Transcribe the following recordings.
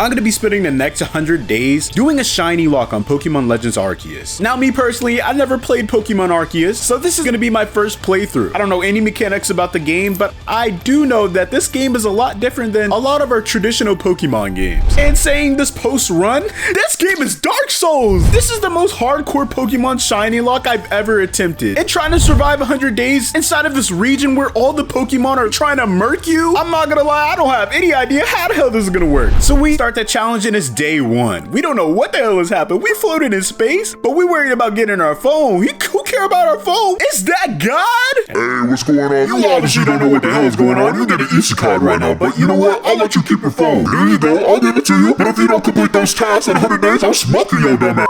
I'm gonna be spending the next 100 days doing a shiny lock on Pokemon Legends Arceus. Now, me personally, I never played Pokemon Arceus, so this is gonna be my first playthrough. I don't know any mechanics about the game, but I do know that this game is a lot different than a lot of our traditional Pokemon games. And saying this post-run, this game is Dark Souls! This is the most hardcore Pokemon shiny lock I've ever attempted. And trying to survive 100 days inside of this region where all the Pokemon are trying to murk you, I'm not gonna lie, I don't have any idea how the hell this is gonna work. So we start the challenge and it's day 1. We don't know what the hell has happened. We floated in space, but we worried about getting our phone. Who care about our phone? Is that God? Hey, what's going on? You obviously don't know what the hell is going on. You get an Isekai right now, but you know what? I'll let you keep your phone. Here you go, I'll give it to you. But if you don't complete those tasks in 100 days, I'll smoke your dumb ass.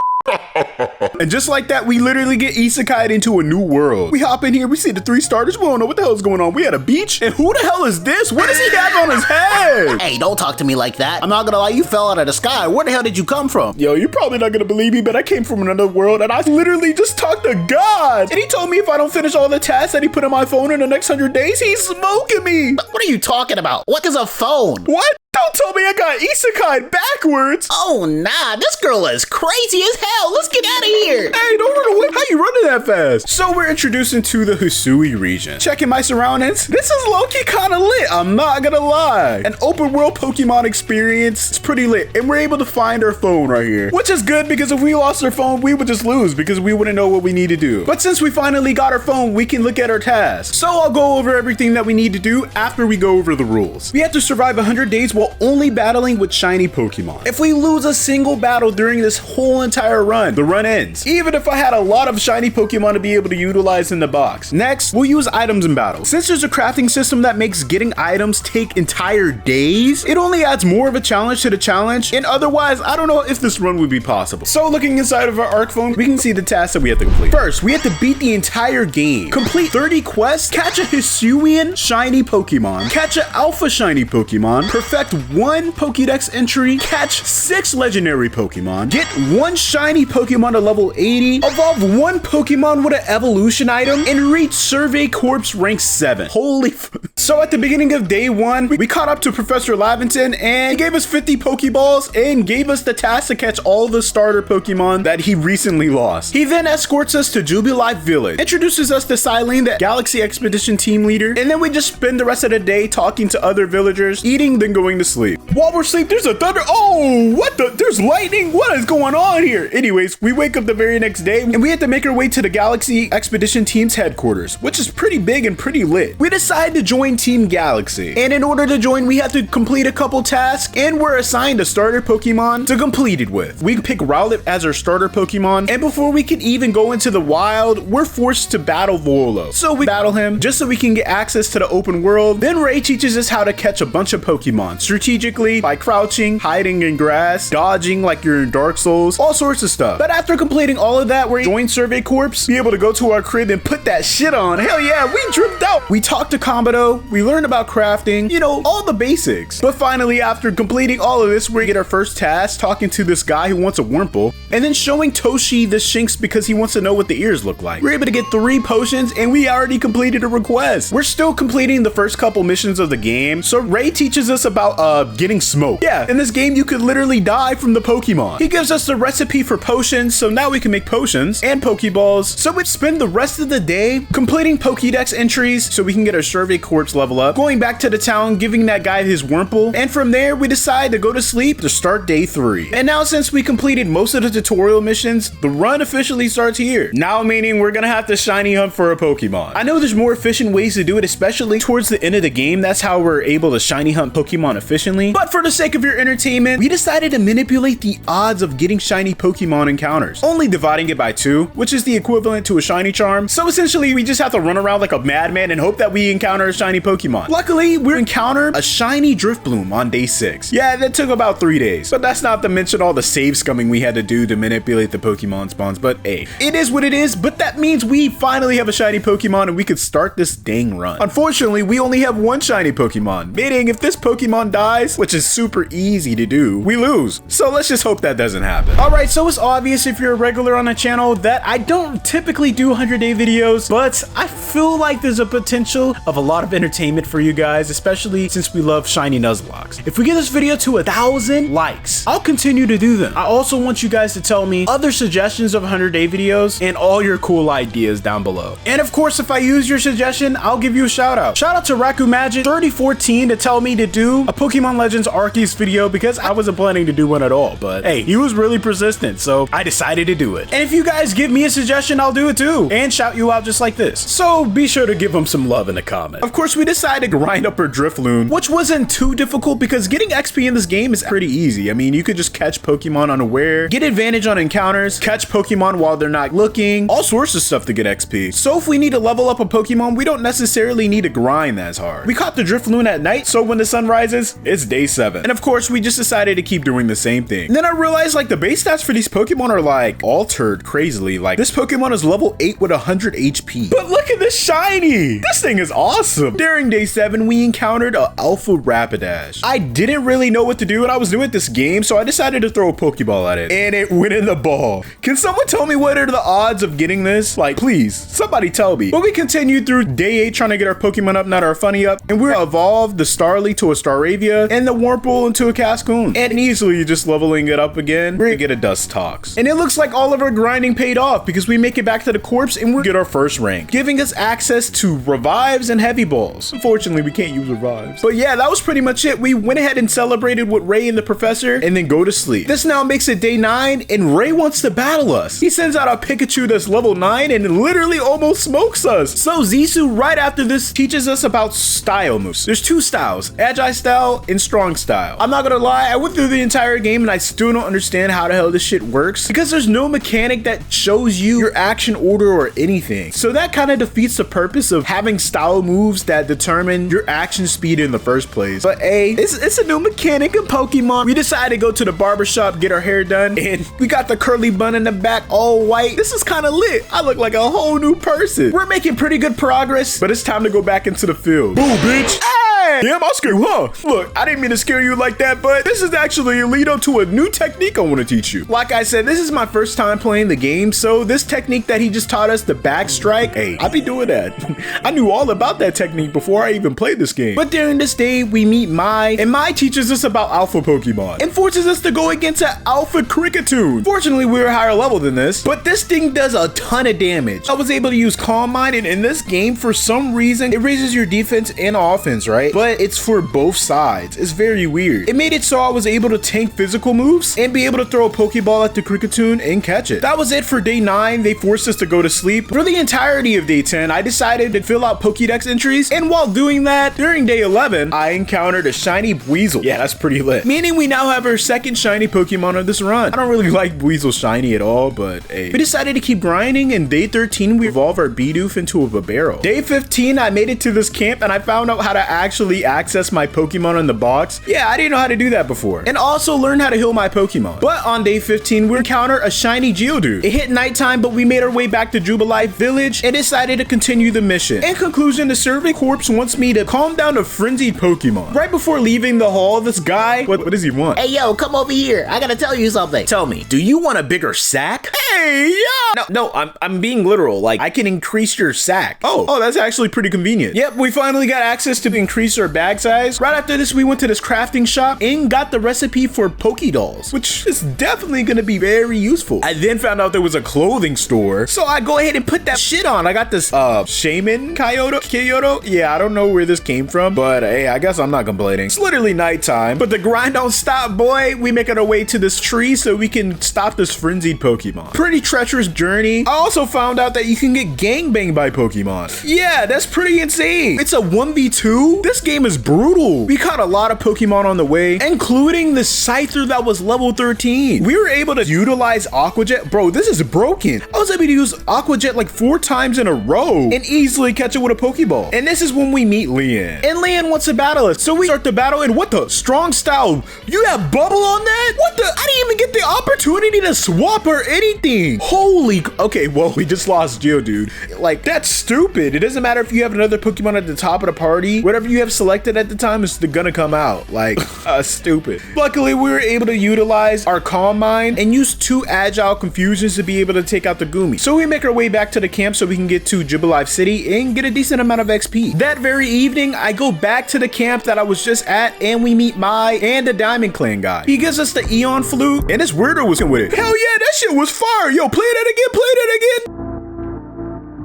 And just like that, we literally get isekai'd into a new world. We hop in here, we see the 3 starters, we don't know what the hell is going on. We had a beach, and who the hell is this? What does he have on his head? Hey, don't talk to me like that. I'm not gonna lie, you fell out of the sky. Where the hell did you come from? Yo, you're probably not gonna believe me, but I came from another world, and I literally just talked to God. And he told me if I don't finish all the tasks that he put on my phone in the next 100 days, he's smoking me. What are you talking about? What is a phone? What? Don't tell me I got isekai'd backwards. Oh, nah, this girl is crazy as hell. Let's get out of here. Hey, don't run away. How you running that fast? So we're introduced into the Hisuian region. Checking my surroundings. This is low-key kind of lit. I'm not gonna lie. An open world Pokemon experience. It's pretty lit. And we're able to find our phone right here, which is good because if we lost our phone, we would just lose because we wouldn't know what we need to do. But since we finally got our phone, we can look at our tasks. So I'll go over everything that we need to do after we go over the rules. We have to survive 100 days while only battling with shiny Pokemon. If we lose a single battle during this whole entire run, the run ends. Even if I had a lot of shiny Pokemon to be able to utilize in the box. Next, we'll use items in battle. Since there's a crafting system that makes getting items take entire days, it only adds more of a challenge to the challenge, and otherwise, I don't know if this run would be possible. So looking inside of our Arc phone, we can see the tasks that we have to complete. First, we have to beat the entire game. Complete 30 quests, catch a Hisuian shiny Pokemon, catch an alpha shiny Pokemon, perfect 1 Pokédex entry, catch 6 legendary Pokemon, get 1 shiny Pokemon to level 80, evolve 1 Pokemon with an evolution item, and reach Survey Corps rank 7. Holy So at the beginning of day 1, we caught up to Professor Laventon and he gave us 50 Pokeballs and gave us the task to catch all the starter Pokemon that he recently lost. He then escorts us to Jubilife Village, introduces us to Silene, the Galaxy Expedition team leader, and then we just spend the rest of the day talking to other villagers, eating, then going to sleep. While we're asleep, there's a thunder. Oh, what the? There's lightning. What is going on here? Anyways, we wake up the very next day and we have to make our way to the Galaxy Expedition team's headquarters, which is pretty big and pretty lit. We decide to join Team Galaxy. And in order to join, we have to complete a couple tasks and we're assigned a starter Pokemon to complete it with. We pick Rowlet as our starter Pokemon. And before we can even go into the wild, we're forced to battle Volo. So we battle him just so we can get access to the open world. Then Ray teaches us how to catch a bunch of Pokemon strategically by crouching, hiding in grass, dodging like you're in Dark Souls, all sorts of stuff. But after completing all of that, we join Survey Corps, be able to go to our crib and put that shit on. Hell yeah, we dripped out. We talked to Kamado, we learned about crafting, you know, all the basics. But finally, after completing all of this, we get our first task, talking to this guy who wants a Wurmple, and then showing Toshi the Shinx because he wants to know what the ears look like. We're able to get 3 potions and we already completed a request. We're still completing the first couple missions of the game, so Ray teaches us about getting smoke. Yeah, in this game you could literally die from the Pokemon. He gives us the recipe for potions, so now we can make potions and Pokeballs. So we spend the rest of the day completing Pokédex entries so we can get our Survey Corps level up, going back to the town, giving that guy his Wurmple, and from there we decide to go to sleep to start day 3. And now since we completed most of the tutorial missions, the run officially starts here. Now meaning we're gonna have to shiny hunt for a Pokemon. I know there's more efficient ways to do it, especially towards the end of the game. That's how we're able to shiny hunt Pokemon efficiently. But for the sake of your entertainment, we decided to manipulate the odds of getting shiny Pokemon encounters, only dividing it by 2, which is the equivalent to a shiny charm. So essentially we just have to run around like a madman and hope that we encounter a shiny Pokemon. Luckily, we encountered a shiny Drifbloom on day 6. Yeah, that took about 3 days, but that's not to mention all the save scumming we had to do to manipulate the Pokemon spawns. But hey, it is what it is. But that means we finally have a shiny Pokemon and we could start this dang run. Unfortunately, we only have 1 shiny Pokemon, meaning if this Pokemon dies, which is super easy to do, we lose. So let's just hope that doesn't happen. Alright, so it's obvious if you're a regular on the channel that I don't typically do 100-day videos, but I feel like there's a potential of a lot of entertainment for you guys, especially since we love Shiny Nuz-Locks. If we get this video to 1,000 likes, I'll continue to do them. I also want you guys to tell me other suggestions of 100-day videos and all your cool ideas down below. And of course, if I use your suggestion, I'll give you a shout out. Shout out to Raku Magic 3014 to tell me to do a Pokemon Legends Arceus video because I wasn't planning to do one at all, but hey, he was really persistent, so I decided to do it. And if you guys give me a suggestion, I'll do it too and shout you out just like this. So be sure to give him some love in the comment. Of course, we decided to grind up our Drifloon, which wasn't too difficult because getting XP in this game is pretty easy. I mean, you could just catch Pokemon unaware, get advantage on encounters, catch Pokemon while they're not looking, all sorts of stuff to get XP. So if we need to level up a Pokemon, we don't necessarily need to grind as hard. We caught the Drifloon at night, so when the sun rises, it's day 7. And of course, we just decided to keep doing the same thing. And then I realized like the base stats for these Pokemon are like altered crazily. Like this Pokemon is level 8 with 100 HP. But look at this shiny! This thing is awesome! During day 7, we encountered a Alpha Rapidash. I didn't really know what to do when I was doing this game, so I decided to throw a Pokeball at it. And it went in the ball. Can someone tell me what are the odds of getting this? Like, please, somebody tell me. But we continued through day 8 trying to get our Pokemon up, not our funny up, and we evolved the Starly to a Staravia and the Wurmple into a Cascoon. And easily just leveling it up again, we're gonna get a Dustox. And it looks like all of our grinding paid off because we make it back to the corpse and we get our first rank, giving us access to revives and heavy balls. Unfortunately, we can't use revives. But yeah, that was pretty much it. We went ahead and celebrated with Ray and the professor and then go to sleep. This now makes it day 9 and Ray wants to battle us. He sends out a Pikachu that's level 9 and literally almost smokes us. So Zissou right after this teaches us about style moves. There's 2 styles, Agile style and Strong style. I'm not gonna lie, I went through the entire game and I still don't understand how the hell this shit works because there's no mechanic that shows you your action order or anything. So that kind of defeats the purpose of having style moves that determine your action speed in the first place. But hey, it's a new mechanic in Pokemon. We decided to go to the barbershop, get our hair done, and we got the curly bun in the back all white. This is kind of lit. I look like a whole new person. We're making pretty good progress, but it's time to go back into the field. Boom, bitch. Hey! Damn, I'll scare you, huh? Look, I didn't mean to scare you like that, but this is actually a lead up to a new technique I want to teach you. Like I said, this is my first time playing the game, so this technique that he just taught us, the back strike, hey, I be doing that. I knew all about that technique before I even played this game. But during this day, we meet Mai, and Mai teaches us about Alpha Pokemon and forces us to go against an Alpha Kricketune. Fortunately, we were higher level than this, but this thing does a ton of damage. I was able to use Calm Mind, and in this game, for some reason, it raises your defense and offense, right? But it's for both sides. It's very weird. It made it so I was able to tank physical moves and be able to throw a Pokeball at the Kricketune and catch it. That was it for day 9. They forced us to go to sleep. For the entirety of day 10, I decided to fill out Pokédex entries, and while doing that, during day 11, I encountered a shiny Weasel. Yeah, that's pretty lit. Meaning we now have our second shiny Pokemon of this run. I don't really like Weasel shiny at all, but hey. We decided to keep grinding, and day 13, we evolved our Bidoof into a Babero. Day 15, I made it to this camp, and I found out how to actually access my Pokemon in the box. Yeah, I didn't know how to do that before. And also learn how to heal my Pokemon. But on day 15, we encountered a shiny Geodude. It hit nighttime, but we made our way back to Jubilife Village and decided to continue the mission. In conclusion, the Survey Corps wants me to calm down a frenzied Pokemon. Right before leaving the hall, this guy, what does he want? Hey, yo, come over here. I gotta tell you something. Tell me, do you want a bigger sack? Hey, yeah. No, I'm being literal. Like, I can increase your sack. Oh, that's actually pretty convenient. Yep, we finally got access to increase our bag size. Right after this, we went to this crafting shop and got the recipe for Pokédolls, which is definitely gonna be very useful. I then found out there was a clothing store, so I go ahead and put that shit on. I got this Shaman Kyoto. Yeah, I don't know where this came from, but hey, I guess I'm not complaining. It's literally nighttime, but the grind don't stop, boy. We make our way to this tree so we can stop this frenzied Pokemon. Pretty treacherous journey. I also found out that you can get gangbanged by Pokemon. Yeah, that's pretty insane. It's a 1v2. This game is brutal. We caught a lot of Pokemon on the way, including the Scyther that was level 13. We were able to utilize Aqua Jet. Bro, this is broken. I was able to use Aqua Jet like 4 times in a row and easily catch it with a Pokeball. And this is when we meet Leanne. And Leanne wants to battle us. So we start the battle, and what the? Strong style. You have Bubble on that? What the? I didn't even get the opportunity to swap or anything. nothing. Holy, okay, well, we just lost Geodude. Like, that's stupid. It doesn't matter if you have another Pokemon at the top of the party. Whatever you have selected at the time is gonna come out. Like, stupid. Luckily, we were able to utilize our Calm Mind and use 2 Agile Confusions to be able to take out the Goomy. So we make our way back to the camp so we can get to Jubilife City and get a decent amount of XP. That very evening, I go back to the camp that I was just at and we meet Mai and the Diamond Clan guy. He gives us the Eon Flute and this weirdo was with it. Hell yeah, that shit was fire. Yo, play that again, play that again.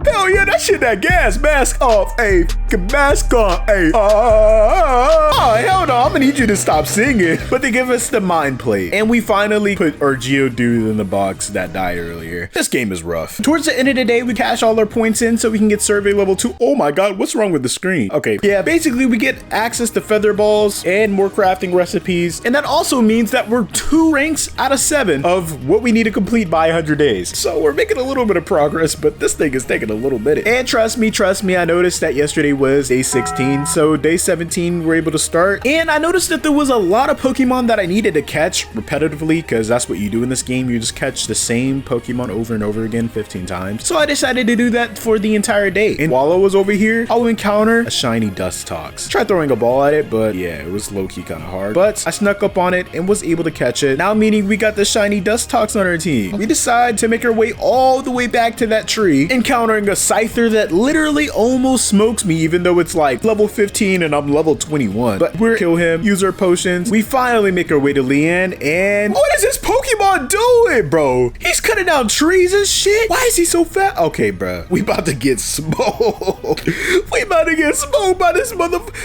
Hell yeah, that shit, that gas. Mask off, ayy. Mask on, ayy. Oh, hell no, I'm gonna need you to stop singing. But they give us the Mind Plate. And we finally put our Geodude in the box that died earlier. This game is rough. Towards the end of the day, we cash all our points in so we can get survey level 2. Oh my god, what's wrong with the screen? Okay, yeah, basically we get access to feather balls and more crafting recipes. And that also means that we're 2 ranks out of 7 of what we need to complete by 100 days. So we're making a little bit of progress, but this thing is taking a little minute. And trust me, I noticed that yesterday was day 16, so day 17 we're able to start. And I noticed that there was a lot of Pokemon that I needed to catch repetitively, because that's what you do in this game. You just catch the same Pokemon over and over again 15 times. So I decided to do that for the entire day. And while I was over here, I'll encounter a shiny Dustox. Tried throwing a ball at it, but yeah, it was low-key kind of hard. But I snuck up on it and was able to catch it. Now meaning we got the shiny Dustox on our team. We decide to make our way all the way back to that tree, encountering a Scyther that literally almost smokes me, even though it's like level 15 and I'm level 21. But we're kill him, use our potions. We finally make our way to Leanne, and what is this Pokemon doing, bro? He's cutting down trees and shit. Why is he so fat? Okay, bro, we about to get smoked. We about to get smoked by this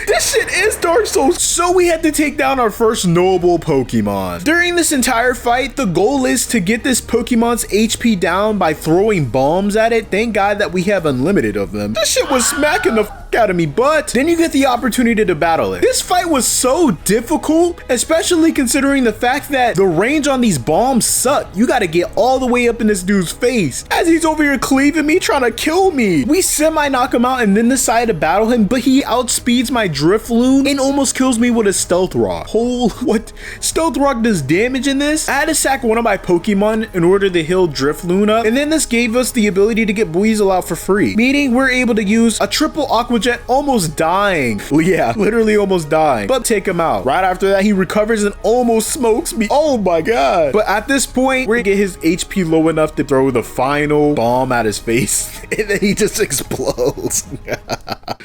This shit is Dark Souls. So we had to take down our first noble Pokemon. During this entire fight, the goal is to get this Pokemon's HP down by throwing bombs at it. Thank God that we have unlimited of them. This shit was smacking the f out of me, but then you get the opportunity to battle it. This fight was so difficult, especially considering the fact that the range on these bombs suck. You got to get all the way up in this dude's face as he's over here cleaving me, trying to kill me. We semi knock him out and then decide to battle him, but he outspeeds my Drifloon and almost kills me with a Stealth Rock. What? Stealth Rock does damage in this? I had to sack one of my Pokemon in order to heal Drifloon up, and then this gave us the ability to get Buizel out for free, meaning we're able to use a triple Aqua Jet, almost dying. Yeah, literally almost dying, but take him out. Right after that, he recovers and almost smokes me. Oh my god. But at this point, we're gonna get his HP low enough to throw the final bomb at his face, and then he just explodes.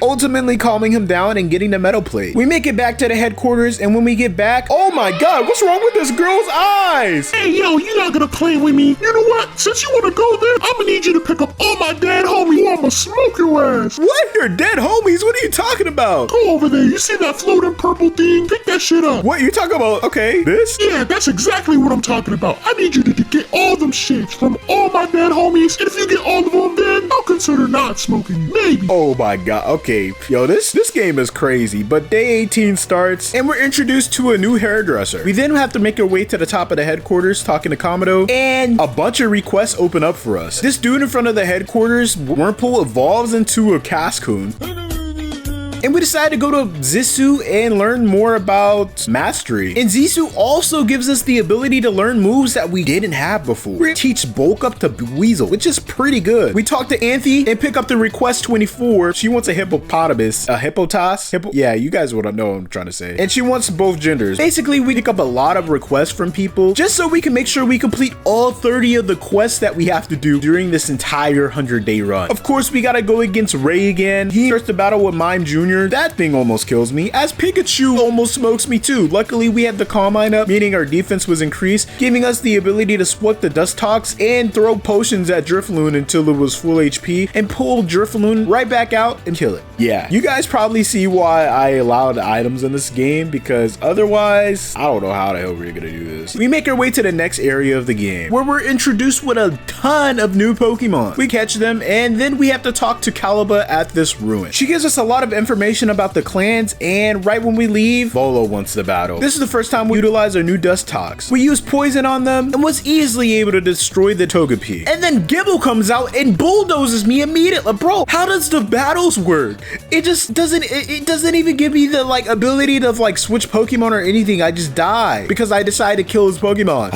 Ultimately calming him down and getting the Metal Plate. We make it back to the headquarters, and when we get back, oh my god, what's wrong with this girl's eyes? Hey, yo, you're not gonna play with me. You know what? Since you wanna go there, I'm gonna need you to pick up all my dead homies, or I'm gonna smoke your ass. What? Your dead homies? What are you talking about? Go over there. You see that floating purple thing? Pick that shit up. What you talking about? Okay, this? Yeah, that's exactly what I'm talking about. I need you to get all them shits from all my dead homies, and if you get all of them, then I'll consider not smoking you. Maybe. Oh my god. Okay, yo, this game is crazy. But day 18 starts, and we're introduced to a new hairdresser. We then have to make our way to the top of the headquarters, talking to Komodo, and a bunch of requests open up for us. This dude in front of the headquarters, Wurmple, evolves into a Cascoon. And we decided to go to Zissou and learn more about Mastery. And Zissou also gives us the ability to learn moves that we didn't have before. We teach Bulk Up to Buizel, which is pretty good. We talk to Anthe and pick up the request 24. She wants a hippopotamus. A hippotas? Yeah, you guys would know what I'm trying to say. And she wants both genders. Basically, we pick up a lot of requests from people just so we can make sure we complete all 30 of the quests that we have to do during this entire 100-day run. Of course, we gotta go against Ray again. He starts to battle with Mime Jr. That thing almost kills me, as Pikachu almost smokes me too. Luckily, we had the Calm Mind up, meaning our defense was increased, giving us the ability to split the Dustox and throw potions at Drifloon until it was full HP and pull Drifloon right back out and kill it. Yeah, you guys probably see why I allowed items in this game, because otherwise, I don't know how the hell we're gonna do this. We make our way to the next area of the game, where we're introduced with a ton of new Pokemon. We catch them, and then we have to talk to Caliba at this ruin. She gives us a lot of information about the clans, and right when we leave, Volo wants to battle. This is the first time we utilize our new Dustox. We used poison on them and was easily able to destroy the Togepi. And then Gibble comes out and bulldozes me immediately. Bro, how does the battles work? It just doesn't, it doesn't even give me the ability to switch Pokemon or anything. I just die because I decided to kill his Pokemon.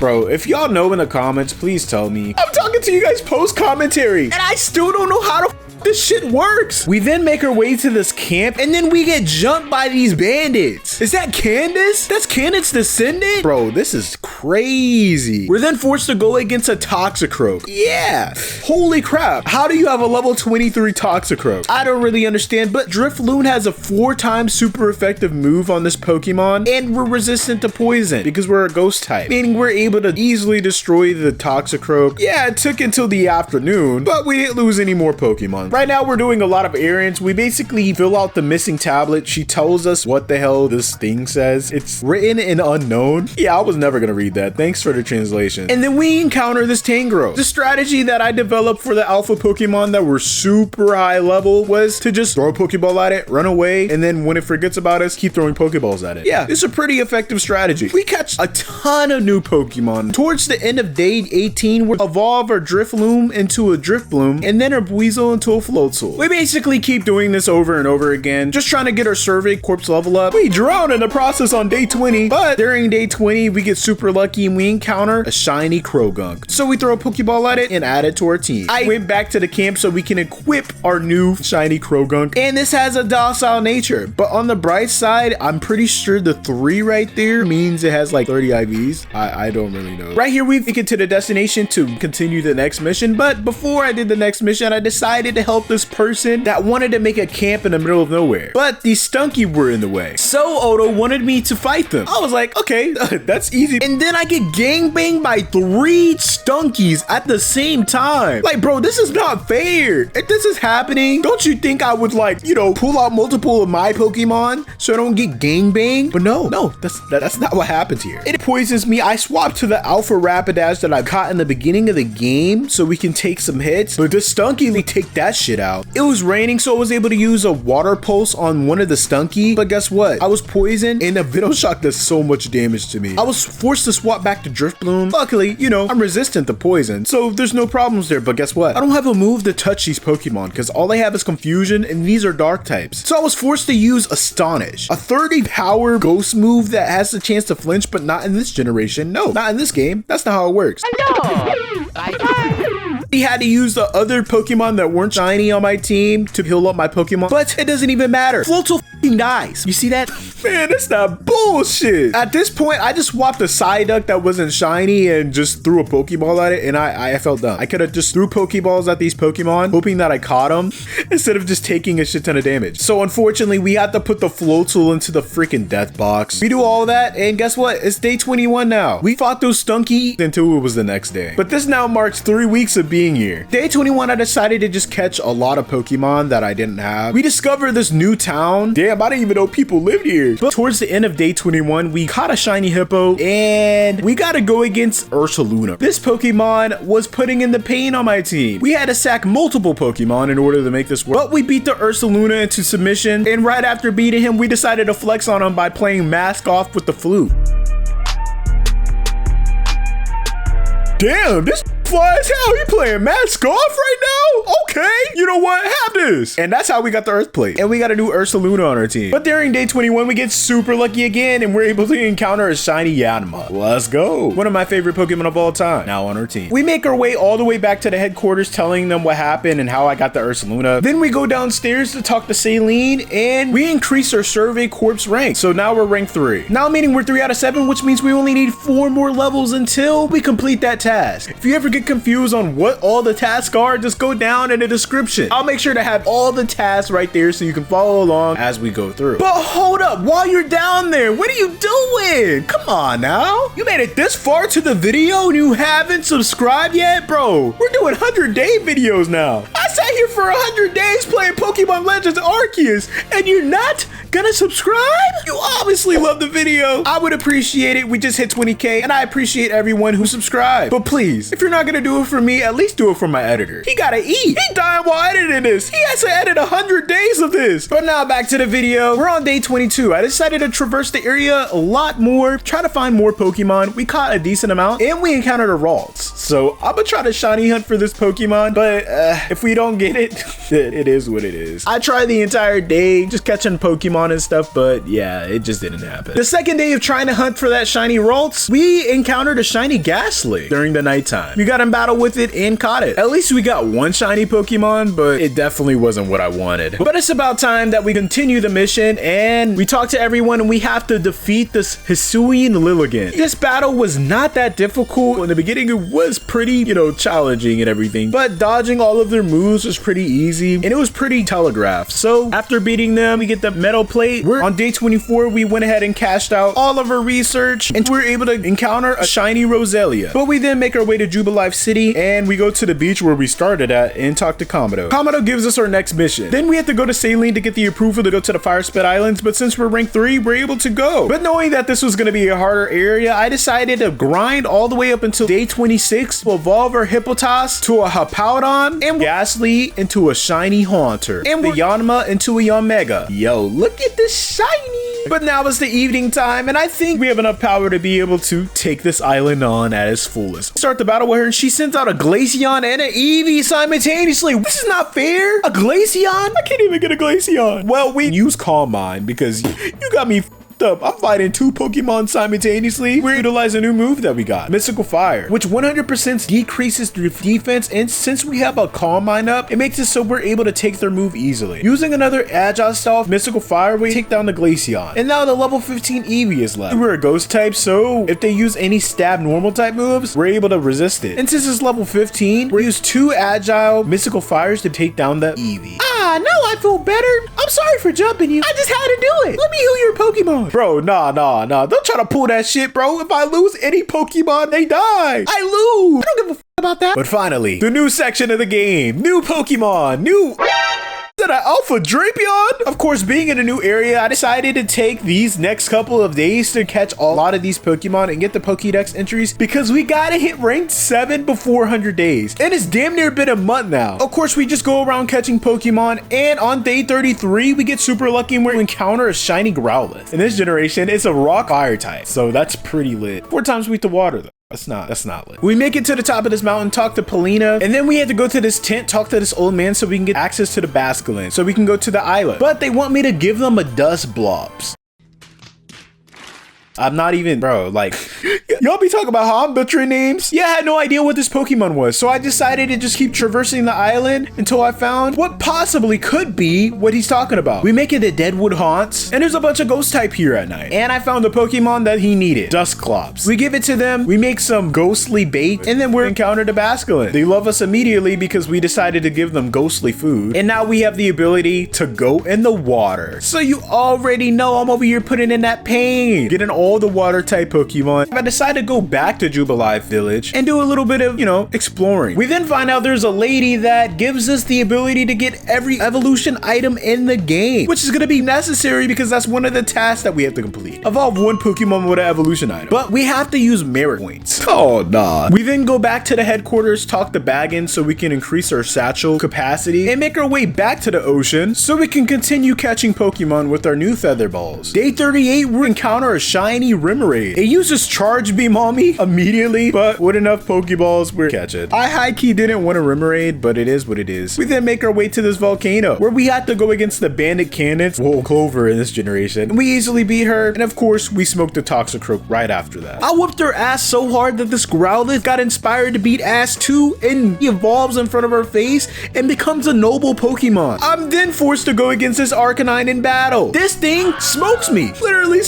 Bro, if y'all know in the comments, please tell me. I'm talking to you guys post commentary, and I still don't know how to this shit works. We then make our way to this camp, and then we get jumped by these bandits. Is that Candace? That's Candace's descendant? Bro, this is crazy. We're then forced to go against a Toxicroak. Yeah. Holy crap. How do you have a level 23 Toxicroak? I don't really understand, but Drifloon has a 4-time super effective move on this Pokemon, and we're resistant to poison because we're a ghost type, meaning we're able to easily destroy the Toxicroak. Yeah, it took until the afternoon, but we didn't lose any more Pokemon. Right now, we're doing a lot of errands. We basically fill out the missing tablet. She tells us what the hell this thing says. It's written in unknown. Yeah, I was never gonna read that. Thanks for the translation. And then we encounter this Tangrowth. The strategy that I developed for the alpha Pokemon that were super high level was to just throw a Pokeball at it, run away, and then when it forgets about us, keep throwing Pokeballs at it. Yeah, it's a pretty effective strategy. We catch a ton of new Pokemon. Towards the end of day 18, we evolve our Drifloon into a Drifbloom, and then our Buizel into a Floatzel. We basically keep doing this over and over again, just trying to get our Survey Corpse level up. We drown in the process on day 20, but during day 20, we get super lucky and we encounter a shiny Croagunk. So we throw a Pokeball at it and add it to our team. I went back to the camp so we can equip our new shiny Croagunk, and this has a docile nature, but on the bright side, I'm pretty sure the 3 right there means it has like 30 IVs. I don't really know. Right here, we make it to the destination to continue the next mission, but before I did the next mission, I decided to help this person that wanted to make a camp in the middle of nowhere, but these Stunky were in the way. So Odo wanted me to fight them. I was like, okay, that's easy. And then I get gangbanged by 3 Stunkies at the same time. Like, bro, this is not fair. If this is happening, don't you think I would, like, you know, pull out multiple of my Pokemon so I don't get gangbanged? But no, that's not what happens here. It poisons me. I swap to the Alpha Rapidash that I caught in the beginning of the game so we can take some hits, but the Stunky, we take that shit out. It was raining, so I was able to use a water pulse on one of the Stunky, but guess what? I was poisoned, and a Vidoshock does so much damage to me. I was forced to swap back to Drifbloom. Luckily, you know, I'm resistant to poison, so there's no problems there, but guess what? I don't have a move to touch these Pokemon, because all I have is Confusion, and these are Dark types. So I was forced to use Astonish, a 30 power ghost move that has the chance to flinch, but not in this generation. No, not in this game. That's not how it works. He had to use the other Pokemon that weren't shiny on my team to heal up my Pokemon, but it doesn't even matter. Floatzel dies. You see that? Man, that's not bullshit. At this point, I just swapped a Psyduck that wasn't shiny and just threw a Pokeball at it, and I felt dumb. I could have just threw Pokeballs at these Pokemon, hoping that I caught them, instead of just taking a shit ton of damage. So unfortunately, we had to put the Floatzel into the freaking death box. We do all that, and guess what? It's day 21 now. We fought those Stunky until it was the next day. But this now marks 3 weeks of being here. Day 21, I decided to just catch a lot of Pokemon that I didn't have. We discovered this new town. Damn, I didn't even know people lived here. But towards the end of day 21, we caught a shiny Hippo, and we got to go against Ursaluna. This Pokemon was putting in the pain on my team. We had to sack multiple Pokemon in order to make this work, but we beat the Ursaluna into submission, and right after beating him, we decided to flex on him by playing Mask Off with the flute. Damn, this fly as hell. You playing Mask Off right now? Okay. You know what? Have this. And that's how we got the Earth Plate. And we got a new Ursaluna on our team. But during day 21, we get super lucky again, and we're able to encounter a shiny Yanma. Let's go. One of my favorite Pokemon of all time, now on our team. We make our way all the way back to the headquarters, telling them what happened and how I got the Ursaluna. Then we go downstairs to talk to Saline, and we increase our Survey Corpse rank. So now we're rank 3. Now meaning we're 3 out of 7, which means we only need 4 more levels until we complete that task. If you ever get confused on what all the tasks are, just go down in the description. I'll make sure to have all the tasks right there so you can follow along as we go through. But hold up, while you're down there, what are you doing? Come on now. You made it this far to the video and you haven't subscribed yet? Bro, we're doing 100-day videos now. I sat here for 100 days playing Pokemon Legends Arcues, and you're not gonna subscribe? You obviously love the video. I would appreciate it. We just hit 20K, and I appreciate everyone who subscribed. But please, if you're not gonna do it for me, at least do it for my editor. He gotta eat. He dying while editing this. He has to edit 100 days of this. But now back to the video. We're on day 22. I decided to traverse the area a lot more, try to find more Pokemon. We caught a decent amount, and we encountered a Ralts. So I'm gonna try to shiny hunt for this Pokemon, but if we don't get it, it is what it is. I tried the entire day just catching Pokemon and stuff, but yeah, it just didn't happen. The second day of trying to hunt for that shiny Ralts, we encountered a shiny Ghastly during the nighttime. We got in battle with it and caught it. At least we got one shiny Pokemon, but it definitely wasn't what I wanted. But it's about time that we continue the mission and we talk to everyone and we have to defeat this Hisuian Lilligant. This battle was not that difficult. In the beginning, it was pretty, challenging and everything, but dodging all of their moves was pretty easy and it was pretty telegraphed. So after beating them, we get the metal plate. We're on day 24. We went ahead and cashed out all of our research and we were able to encounter a shiny Roselia. But we then make our way to Jubilife City and we go to the beach where we started at and talk to Komodo. Komodo gives us our next mission. Then we have to go to Saline to get the approval to go to the Fire Spit Islands, but since we're rank 3, we're able to go. But knowing that this was going to be a harder area, I decided to grind all the way up until day 26 to evolve our Hippotas to a Hippowdon and Ghastly into a shiny Haunter and the Yanma into a Yanmega. Yo, look at this shiny! But now it's the evening time and I think we have enough power to be able to take this island on at its fullest. Start the battle with her and she sends out a Glaceon and an Eevee simultaneously. This is not fair. A Glaceon? I can't even get a Glaceon. Well, we use Calm Mind because you got me up. I'm fighting 2 Pokemon simultaneously. We're utilizing a new move that we got, Mystical Fire, which 100% decreases the defense, and since we have a Calm Mind up, it makes it so we're able to take their move easily. Using another Agile Style Mystical Fire, we take down the Glaceon, and now the level 15 Eevee is left. We're a Ghost type, so if they use any Stab Normal type moves, we're able to resist it. And since it's level 15, we use 2 Agile Mystical Fires to take down the Eevee. Now I feel better. I'm sorry for jumping you. I just had to do it. Let me heal your Pokemon. Bro, nah. Don't try to pull that shit, bro. If I lose any Pokemon, they die. I lose. I don't give a about that. But finally, the new section of the game. New Pokemon. Is that an Alpha Drapion? Of course, being in a new area, I decided to take these next couple of days to catch a lot of these Pokemon and get the Pokédex entries because we gotta hit rank 7 before 100 days. And it's damn near been a month now. Of course, we just go around catching Pokemon and on day 33, we get super lucky and we encounter a shiny Growlithe. In this generation, it's a rock fire type. So that's pretty lit. 4 times we to water though. That's not lit. We make it to the top of this mountain, talk to Polina, and then we had to go to this tent, talk to this old man so we can get access to the Basculin, so we can go to the island. But they want me to give them a Dust Blobs. I'm not even, bro, like, y'all be talking about how I'm butchering names? Yeah, I had no idea what this Pokemon was, so I decided to just keep traversing the island until I found what possibly could be what he's talking about. We make it to Deadwood Haunts, and there's a bunch of ghost type here at night. And I found the Pokemon that he needed, Dusclops. We give it to them, we make some ghostly bait, and then we encounter the Basculin. They love us immediately because we decided to give them ghostly food, and now we have the ability to go in the water. So you already know I'm over here putting in that pain, getting all the water type Pokemon. I decided to go back to Jubilife Village and do a little bit of, exploring. We then find out there's a lady that gives us the ability to get every evolution item in the game, which is going to be necessary because that's one of the tasks that we have to complete. Evolve 1 Pokemon with an evolution item, but we have to use merit points. Oh, nah. We then go back to the headquarters, talk to Baggins so we can increase our satchel capacity and make our way back to the ocean so we can continue catching Pokemon with our new feather balls. Day 38, we encounter a shiny Remoraid. It uses Charge Beam on me immediately, but with enough Pokeballs, we're catch it. I high-key didn't want a Remoraid, but it is what it is. We then make our way to this volcano where we had to go against the Bandit Cannons, Clover in this generation. And we easily beat her, and of course, we smoked the Toxicroak right after that. I whooped her ass so hard that this Growlithe got inspired to beat ass too, and he evolves in front of her face and becomes a noble Pokemon. I'm then forced to go against this Arcanine in battle. This thing smokes me. Literally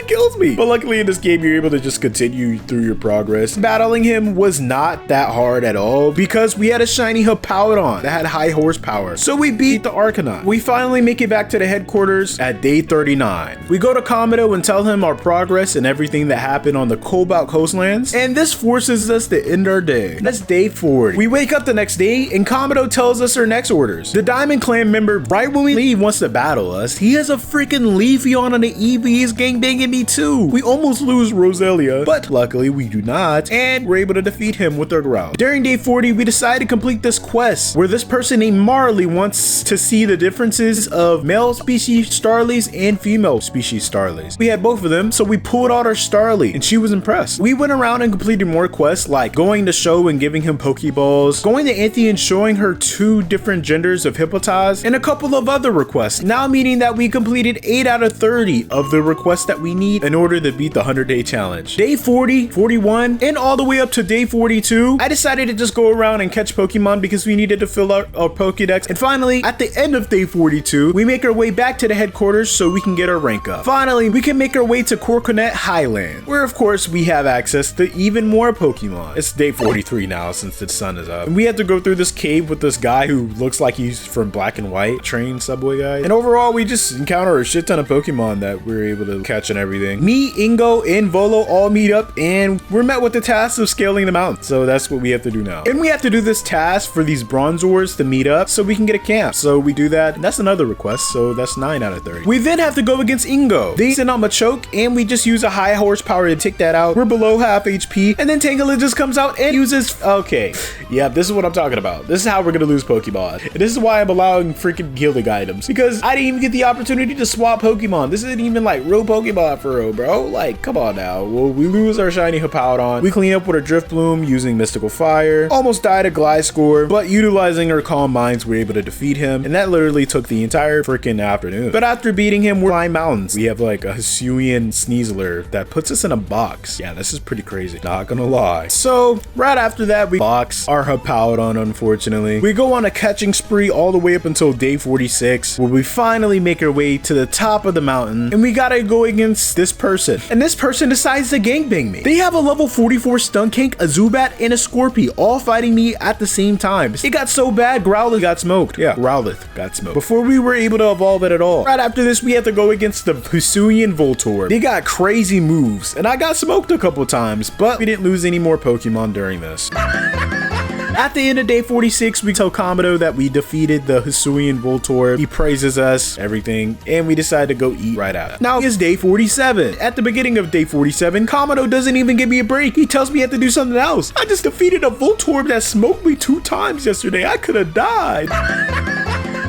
kills me. But luckily in this game, you're able to just continue through your progress. Battling him was not that hard at all because we had a shiny Hippowdon that had high horsepower. So we beat the Arcanine. We finally make it back to the headquarters at day 39. We go to Komodo and tell him our progress and everything that happened on the Cobalt Coastlands. And this forces us to end our day. That's day 40. We wake up the next day and Komodo tells us our next orders. The Diamond Clan member, right when we leave, wants to battle us. He has a freaking Leafeon on the Eevee. He's gangbanging me too. 42. We almost lose Roselia, but luckily we do not, and we're able to defeat him with our growl. During day 40, we decided to complete this quest where this person named Marley wants to see the differences of male species Starlies and female species Starlies. We had both of them, so we pulled out our Starly, and she was impressed. We went around and completed more quests like going to Show and giving him Pokeballs, going to Anthe and showing her 2 different genders of Hippotaz, and a couple of other requests, now meaning that we completed 8 out of 30 of the requests that we need in order to beat the 100-day challenge. Day 40, 41, and all the way up to day 42, I decided to just go around and catch Pokemon because we needed to fill out our Pokedex. And finally, at the end of day 42, we make our way back to the headquarters so we can get our rank up. Finally, we can make our way to Corconet Highland, where of course we have access to even more Pokemon. It's day 43 now since the sun is up. And we have to go through this cave with this guy who looks like he's from Black and White, train subway guy. And overall, we just encounter a shit ton of Pokemon that we're able to catch and everything. Me, Ingo, and Volo all meet up and we're met with the task of scaling the mountain. So that's what we have to do now. And we have to do this task for these Bronzors to meet up so we can get a camp. So we do that. And that's another request. So that's 9 out of 30. We then have to go against Ingo. They send out Machoke and we just use a high horsepower to take that out. We're below half HP. And then Tangela just comes out and uses... Okay. Yeah, this is what I'm talking about. This is how we're going to lose Pokemon. And this is why I'm allowing freaking gilded items. Because I didn't even get the opportunity to swap Pokemon. This isn't even like real Pokemon for real, bro. Like, come on now. Well, we lose our shiny Hippowdon. We clean up with a Drifloon using Mystical Fire. Almost died a Gliscor, but utilizing our Calm Minds, we're able to defeat him. And that literally took the entire freaking afternoon. But after beating him, we're climb mountains. We have like a Hisuian Sneasler that puts us in a box. Yeah, this is pretty crazy. Not gonna lie. So, right after that, we box our Hippowdon, unfortunately. We go on a catching spree all the way up until day 46, where we finally make our way to the top of the mountain, and we gotta go against this person. And this person decides to gangbang me. They have a level 44 Stunkank, a Zubat, and a Scorpy, all fighting me at the same time. It got so bad, Growlithe got smoked. Yeah, Growlithe got smoked before we were able to evolve it at all. Right after this, we have to go against the Hisuian Voltorb. They got crazy moves, and I got smoked a couple times, but we didn't lose any more Pokemon during this. At the end of day 46, we tell Komodo that we defeated the Hisuian Voltorb. He praises us, everything, and we decide to go eat right after. Now it's day 47. At the beginning of day 47, Komodo doesn't even give me a break. He tells me I have to do something else. I just defeated a Voltorb that smoked me 2 times yesterday. I could have died.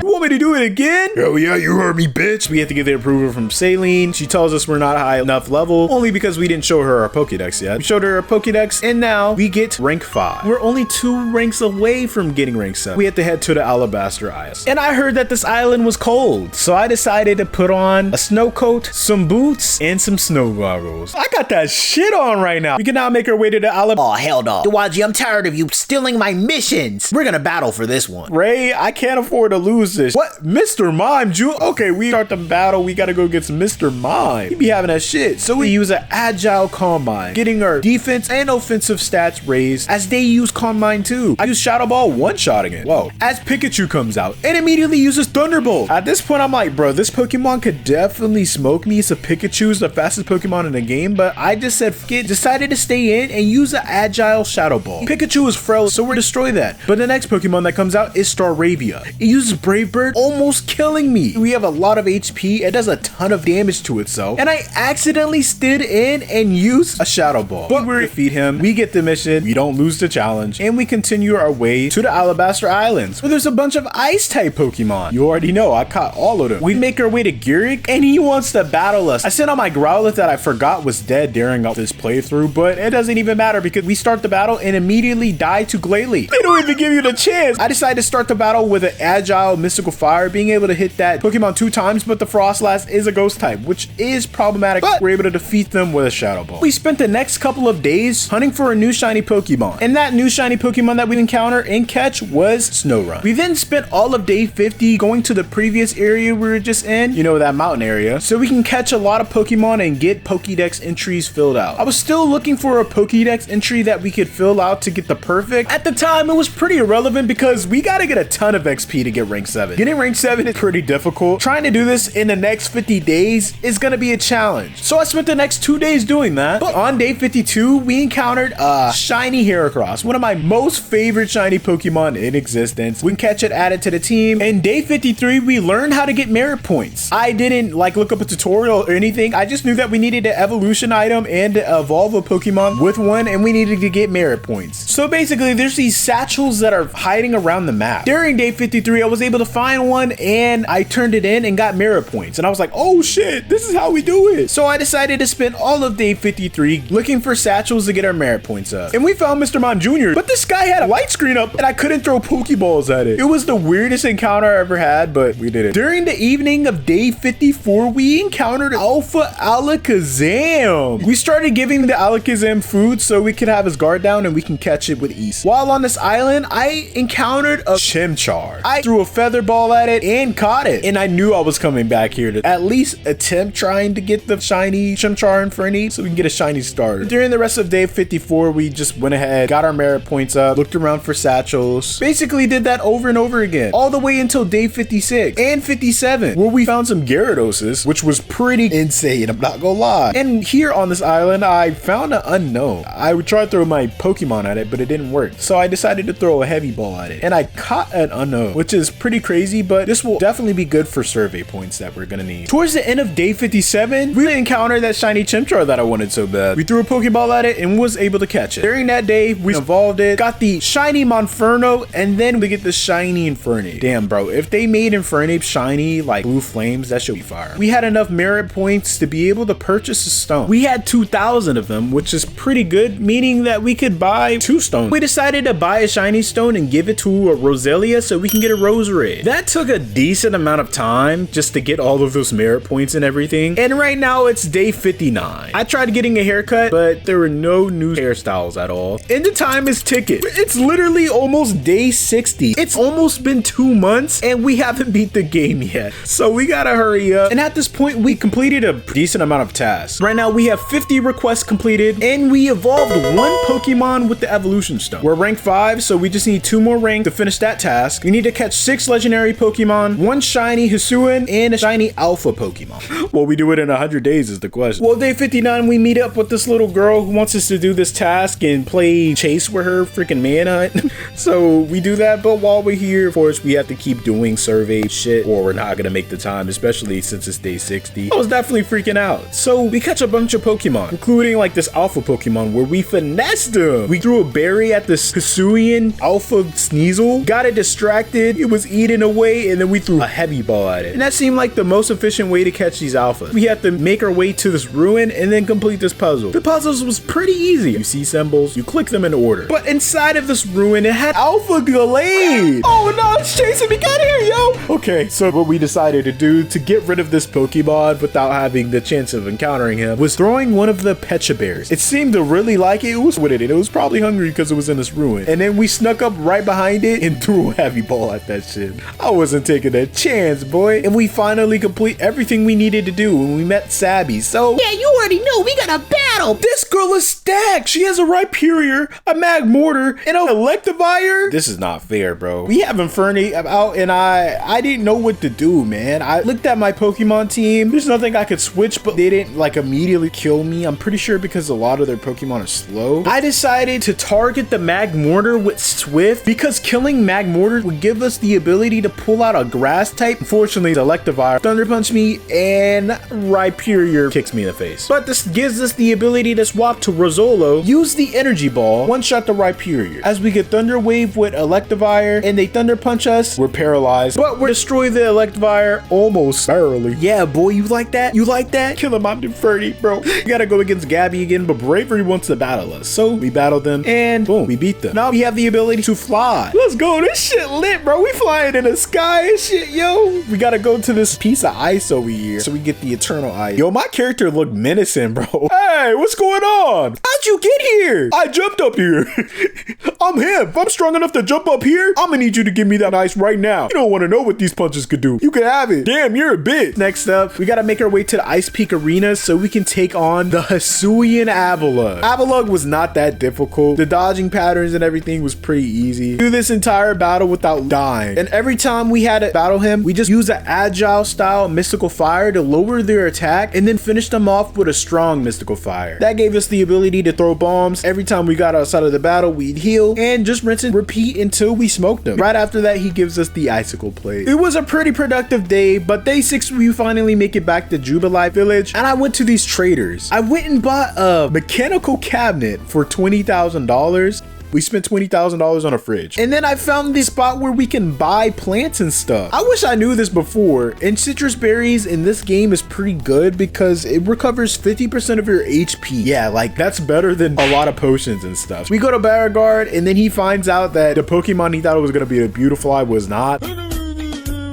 You want me to do it again? Oh yeah, you heard me, bitch. We have to get the approval from Saline. She tells us we're not high enough level, only because we didn't show her our Pokedex yet. We showed her our Pokedex, and now we get rank 5. We're only 2 ranks away from getting rank 7. We have to head to the Alabaster Isles. And I heard that this island was cold, so I decided to put on a snow coat, some boots, and some snow goggles. I got that shit on right now. We can now make our way to the Alabaster. Oh, hell no. Duwaji, I'm tired of you stealing my missions. We're gonna battle for this one. Ray, I can't afford to lose this. What? Mr. Mime, Okay, we start the battle. We gotta go get some Mr. Mime. He be having that shit. So we use an Agile Combine, getting our defense and offensive stats raised as they use Combine too. I use Shadow Ball, one-shotting it. Whoa. As Pikachu comes out and immediately uses Thunderbolt. At this point, I'm like, bro, this Pokemon could definitely smoke me. So Pikachu's the fastest Pokemon in the game, but I just said, fuck it, decided to stay in and use an Agile Shadow Ball. Pikachu is frail, so we're destroy that. But the next Pokemon that comes out is Staravia. It uses Brave Bird, almost killing me. We have a lot of HP. It does a ton of damage to itself. And I accidentally stood in and used a Shadow Ball. But we defeat him. We get the mission. We don't lose the challenge. And we continue our way to the Alabaster Islands, where there's a bunch of Ice-type Pokemon. You already know. I caught all of them. We make our way to Gyrick, and he wants to battle us. I sent out my Growlithe that I forgot was dead during this playthrough, but it doesn't even matter because we start the battle and immediately die to Glalie. They don't even give you the chance. I decided to start the battle with an Agile Mystical Fire, being able to hit that Pokemon 2 times, but the Frostlass is a ghost type, which is problematic, but we're able to defeat them with a Shadow Ball. We spent the next couple of days hunting for a new shiny Pokemon, and that new shiny Pokemon that we encounter and catch was Snorunt. We then spent all of day 50 going to the previous area we were just in, you know, that mountain area, so we can catch a lot of Pokemon and get Pokédex entries filled out. I was still looking for a Pokédex entry that we could fill out to get the perfect. At the time, it was pretty irrelevant because we gotta get a ton of XP to get rank 7. 7. Getting rank 7 is pretty difficult. Trying to do this in the next 50 days is gonna be a challenge. So I spent the next 2 days doing that. But on day 52, we encountered a shiny Heracross, one of my most favorite shiny Pokemon in existence. We can catch it, add it to the team. And day 53, we learned how to get merit points. I didn't like look up a tutorial or anything. I just knew that we needed an evolution item and to evolve a Pokemon with one, and we needed to get merit points. So basically, there's these satchels that are hiding around the map. During day 53, I was able to find one and I turned it in and got merit points. And I was like, oh shit, this is how we do it. So I decided to spend all of day 53 looking for satchels to get our merit points up. And we found Mr. Mon Jr., but this guy had a light screen up and I couldn't throw Pokeballs at it. It was the weirdest encounter I ever had, but we did it. During the evening of day 54, we encountered Alpha Alakazam. We started giving the Alakazam food so we could have his guard down and we can catch it with ease. While on this island, I encountered a Chimchar. I threw a feather ball at it and caught it. And I knew I was coming back here to at least attempt trying to get the shiny Chimchar Inferni so we can get a shiny starter. During the rest of day 54, we just went ahead, got our merit points up, looked around for satchels, basically did that over and over again, all the way until day 56 and 57, where we found some Gyarados, which was pretty insane, I'm not gonna lie. And here on this island, I found an unknown. I would try to throw my Pokemon at it, but it didn't work. So I decided to throw a heavy ball at it. And I caught an unknown, which is pretty crazy, but this will definitely be good for survey points that we're gonna need. Towards the end of day 57, we encountered that shiny Chimchar that I wanted so bad. We threw a Pokeball at it and was able to catch it. During that day, we evolved it, got the shiny Monferno, and then we get the shiny Inferni. Damn, bro, if they made Inferni shiny like blue flames, that should be fire. We had enough merit points to be able to purchase a stone. We had 2,000 of them, which is pretty good, meaning that we could buy 2 stones. We decided to buy a shiny stone and give it to a Roselia so we can get a Roserade. That took a decent amount of time just to get all of those merit points and everything. And right now it's day 59. I tried getting a haircut, but there were no new hairstyles at all. And the time is ticking. It's literally almost day 60. It's almost been 2 months and we haven't beat the game yet. So we gotta hurry up. And at this point, we completed a decent amount of tasks. Right now we have 50 requests completed and we evolved 1 Pokemon with the evolution stone. We're rank 5, so we just need 2 more ranks to finish that task. We need to catch 6 legendary Pokemon, 1 shiny Hisuian, and a shiny alpha Pokemon. Will we do it in 100 days is the question. Well, day 59, we meet up with this little girl who wants us to do this task and play chase with her freaking manhunt. So we do that, but while we're here, of course, we have to keep doing survey shit or we're not gonna make the time, especially since it's day 60. I was definitely freaking out. So we catch a bunch of Pokemon, including like this alpha Pokemon where we finessed him. We threw a berry at this Hisuian alpha Sneasel, got it distracted, it was eaten away, and then we threw a heavy ball at it. And that seemed like the most efficient way to catch these alphas. We have to make our way to this ruin and then complete this puzzle. The puzzles was pretty easy. You see symbols, you click them in order. But inside of this ruin, it had Alpha Glade. Oh no, it's chasing me, get here, yo. Okay, so what we decided to do to get rid of this Pokemon without having the chance of encountering him was throwing one of the Pecha Bears. It seemed to really like it. It was with it. It was probably hungry because it was in this ruin. And then we snuck up right behind it and threw a heavy ball at that shit. I wasn't taking a chance, boy. And we finally complete everything we needed to do when we met Sabby. So Yeah, you already know we got a battle. this girl is stacked. She has a Rhyperior, a Magmortar, and an Electivire. This is not fair, bro. We have Inferni out and I didn't know what to do, man. I looked at my Pokemon team. There's nothing I could switch, but they didn't like immediately kill me. I'm pretty sure because a lot of their Pokemon are slow. I decided to target the Magmortar with Swift because killing Magmortar would give us the ability to pull out a grass type. Unfortunately, the Electivire Thunder Punch me and Rhyperior kicks me in the face. But this gives us the ability to swap to Rozzolo, use the Energy Ball, one-shot the Rhyperior. As we get Thunder Wave with Electivire and they Thunder Punch us, we're paralyzed. But we destroy the Electivire almost barely. Yeah, boy, you like that? You like that? Kill him, I'm Inferni, bro. We gotta go against Gabby again, but Bravery wants to battle us. So we battled them and boom, we beat them. Now we have the ability to fly. Let's go. This shit lit, bro. We flying in the sky and shit, yo. We gotta go to this piece of ice over here so we get the Eternal Ice. Yo, my character looked menacing, bro. Hey, what's going on? How'd you get here? I jumped up here. I'm him. If I'm strong enough to jump up here, I'm gonna need you to give me that ice right now. You don't want to know what these punches could do. You can have it. Damn, you're a bitch. Next up, we gotta make our way to the Ice Peak Arena so we can take on the Hisuian Avalugg. Avalugg was not that difficult. The dodging patterns and everything was pretty easy. Do this entire battle without dying. And every time we had to battle him, we just use an agile style mystical fire to lower their attack and then finish them off with a strong mystical fire. That gave us the ability to throw bombs. Every time we got outside of the battle, we'd heal and just rinse and repeat until we smoked them. Right after that, he gives us the icicle plate. It was a pretty productive day, but day 6 we finally make it back to Jubilee Village and I went to these traders. I went and bought a mechanical cabinet for $20,000. We spent $20,000 on a fridge. And then I found this spot where we can buy plants and stuff. I wish I knew this before. And citrus berries in this game is pretty good because it recovers 50% of your HP. Yeah, like that's better than a lot of potions and stuff. We go to Beauregard and then he finds out that the Pokemon he thought it was gonna be a Beautifly was not.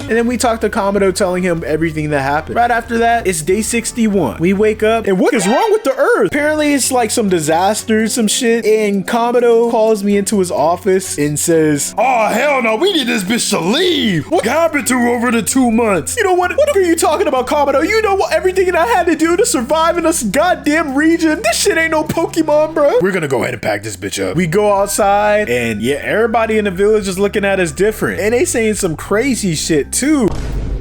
And then we talk to Komodo telling him everything that happened. Right after that, it's day 61. We wake up and what is wrong with the earth? Apparently it's like some disaster, some shit. And Komodo calls me into his office and says, oh, hell no, we need this bitch to leave. What happened to her over the 2 months? You know what? What are you talking about, Komodo? You know what? Everything that I had to do to survive in this goddamn region. This shit ain't no Pokemon, bro. We're gonna go ahead and pack this bitch up. We go outside and yeah, everybody in the village is looking at us different. And they saying some crazy shit too.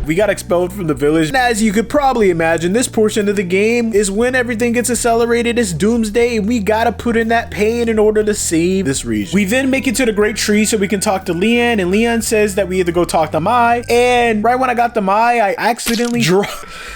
We got expelled from the village. And as you could probably imagine, this portion of the game is when everything gets accelerated. It's doomsday and we gotta put in that pain in order to save this region. We then make it to the Great Tree so we can talk to Leon, and Leon says that we have to go talk to Mai. And right when I got to Mai, I accidentally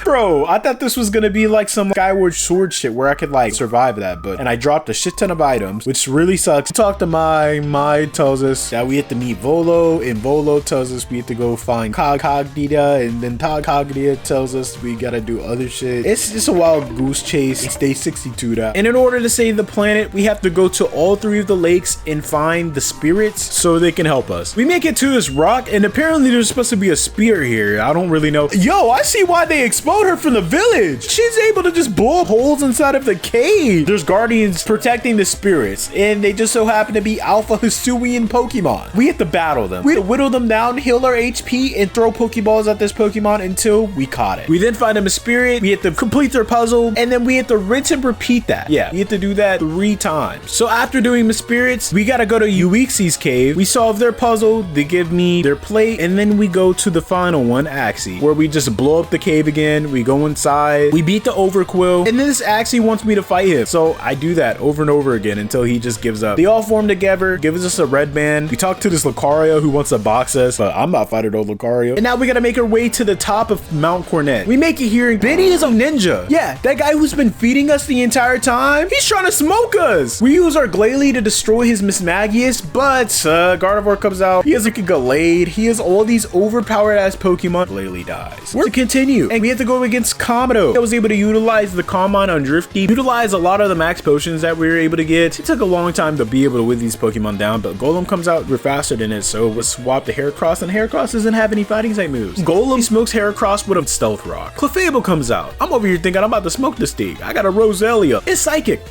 Bro, I thought this was gonna be like some Skyward Sword shit where I could like survive that, and I dropped a shit ton of items, which really sucks. Talk to Mai. Mai tells us that we have to meet Volo, and Volo tells us we have to go find Cognita, and then Cognita tells us we gotta do other shit. It's just a wild goose chase. It's day 62 now. And in order to save the planet, we have to go to all 3 of the lakes and find the spirits so they can help us. We make it to this rock, and apparently there's supposed to be a spear here. I don't really know. Yo, I see why they explode her from the village. She's able to just blow up holes inside of the cave. There's guardians protecting the spirits, and they just so happen to be alpha Hisuian Pokemon. We have to battle them. We have to whittle them down, heal our HP, and throw Pokeballs at this Pokemon until we caught it. We then find them a spirit. We have to complete their puzzle, and then we have to rinse and repeat that. Yeah, we have to do that 3 times. So after doing the spirits, we gotta go to Uixi's cave. We solve their puzzle. They give me their plate, and then we go to the final one, Axie, where we just blow up the cave again. We go inside. We beat the Overquill, and then this Axie wants me to fight him. So I do that over and over again until he just gives up. They all form together, gives us a red band. We talk to this Lucario who wants to box us, but I'm not fighting no Lucario. And now we gotta make our way to the top of Mount Cornet. We make it here, and Benny is a ninja. Yeah, that guy who's been feeding us the entire time, he's trying to smoke us. We use our Glalie to destroy his Mismagius, but Gardevoir comes out. He has like a Gallade. He has all these overpowered ass Pokemon. Glalie dies. We're to continue, and we have to go against Komodo. I was able to utilize the Combine on Drifty, utilize a lot of the max potions that we were able to get. It took a long time to be able to whip these Pokemon down, but Golem comes out, we're faster than it, so we'll swap to Heracross, and Heracross doesn't have any fighting type moves. Golem smokes Heracross with a Stealth Rock. Clefable comes out. I'm over here thinking I'm about to smoke this thing. I got a Roselia. It's Psychic.